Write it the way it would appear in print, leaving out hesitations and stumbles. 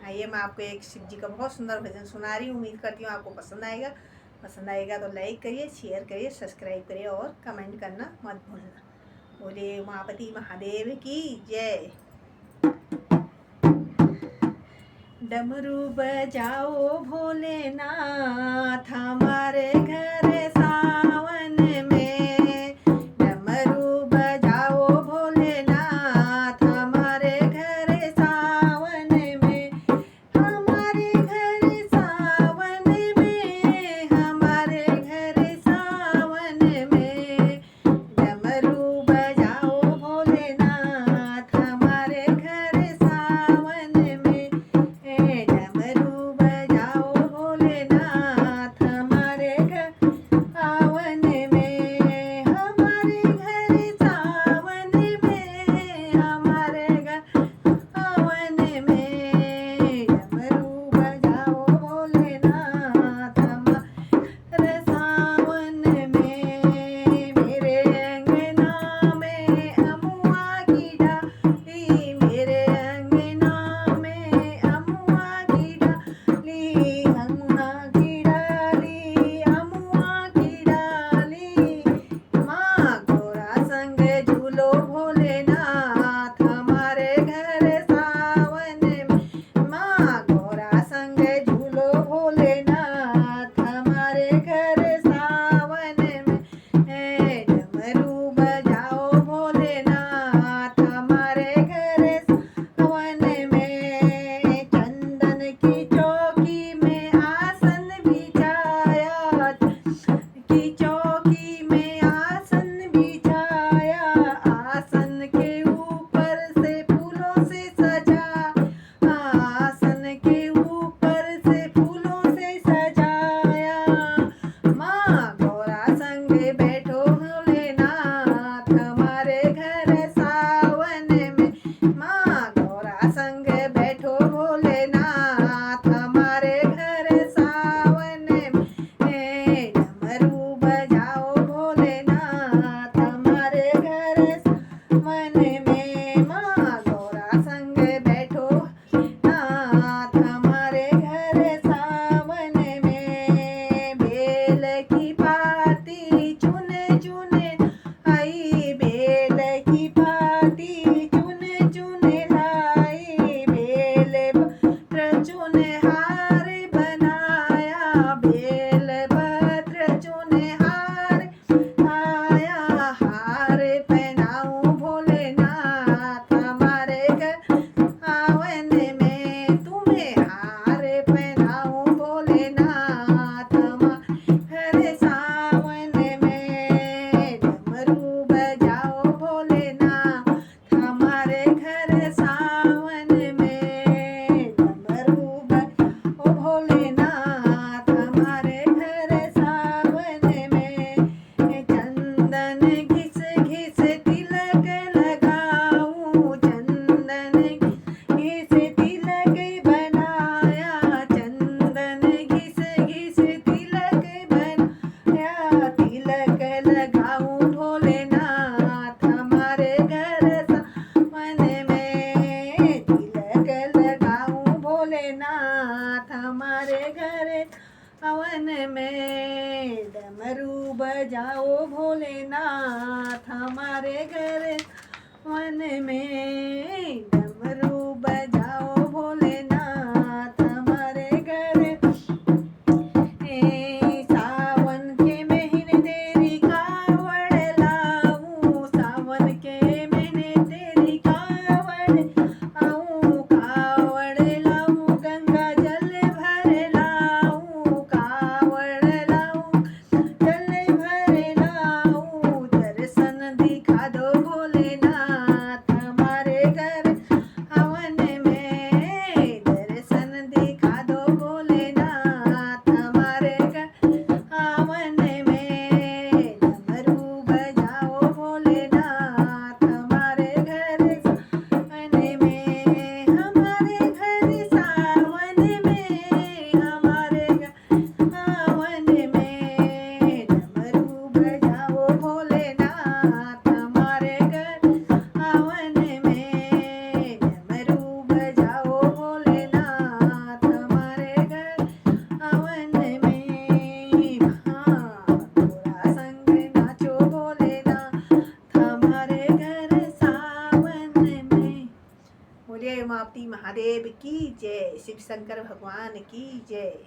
आइए मैं आपको एक शिव जी का बहुत सुंदर भजन सुना रही हूँ। उम्मीद करती हूँ आपको पसंद आएगा तो लाइक करिए, शेयर करिए, सब्सक्राइब करिए और कमेंट करना मत भूलना। बोले उमापति महादेव की जय। डमरू बजाओ भोलेनाथ हमारे घर सावन में। डमरू बजाओ भोलेनाथ हमारे घर सावन में। हमारे घर सावन में, हमारे घर सावन में। डमरू बजाओ भोलेनाथ हमारे घर सावन में। डमरू बजाओ भोलेनाथ हमारे घर सावन में। हमारे घर सावन में, हमारे घर सावन में। डमरू बजाओ भोलेनाथ हमारे सावन में। मेरे अंगना में अमुआ की डाली, मेरे अंगना में अमुआ की डाली, अमुआ की डाली, अमुआ की डाली। माँ घोड़ा संग झूलो भोलेनाथ हमारे घर सावन में। माँ घोड़ा संग झूलो भोलेनाथ हमारे घर सावन में। डमरू बजाओ भोलेनाथ हमारे घर सावन में। चंदन की चौकी में आसन बिछाया, की चौकी में आसन बिछाया। आसन के ऊपर से फूलों से सजा, आसन के ऊपर से फूलों से सजाया। माँ घोड़ा संग बैठो भोलेनाथ हमारे घर सावन में। माँ घोड़ा संग बैठो भोलेनाथ हमारे घर सावन में। डमरू बजाओ भोलेनाथ हमारे घर सावन में। माँ घोड़ा संग बैठो नाथ हमारे घर सावन में। बेल की पाती चुने चुने आई, बेल की पाती चुने चुने लाई। बेल पत्र चुने हार बनाया, बेल पत्र चुने हार आया। हार पहनाऊं भोलेनाथ हमारे घर सावन में। तुम्हें हार पहनाऊं भोलेनाथ हमारे घर सावन में। डमरू बजाओ भोलेनाथ हमारे घर सावन में। डमरू बजाओ भोलेनाथ हमारे घर सावन में। चंदन घिस घिस तिलक लगाऊं, चंदन घिस तिलक बनाया। चंदन घिस घिस तिलक बनाया। तिलक लगाऊं भोलेनाथ हमारे घर सावन में। तिलक लगाऊं भोलेनाथ हमारे घर सावन में। डमरू बजाओ भोलेनाथ हमारे घर सावन में। डमरू बजाओ भोलेनाथ हमारे घर। सावन के महीने तेरी कावड़ लाऊं, सावन के महीने तेरी कावड़ आऊं। कावड़ लाऊं गंगा जल भर लाऊं, कावड़ लाऊं जल भर लाऊं। दर्शन दिखा दो भोलेनाथ हमारे घर बोलिए उमापति महादेव की जय, शिव शंकर भगवान की जय।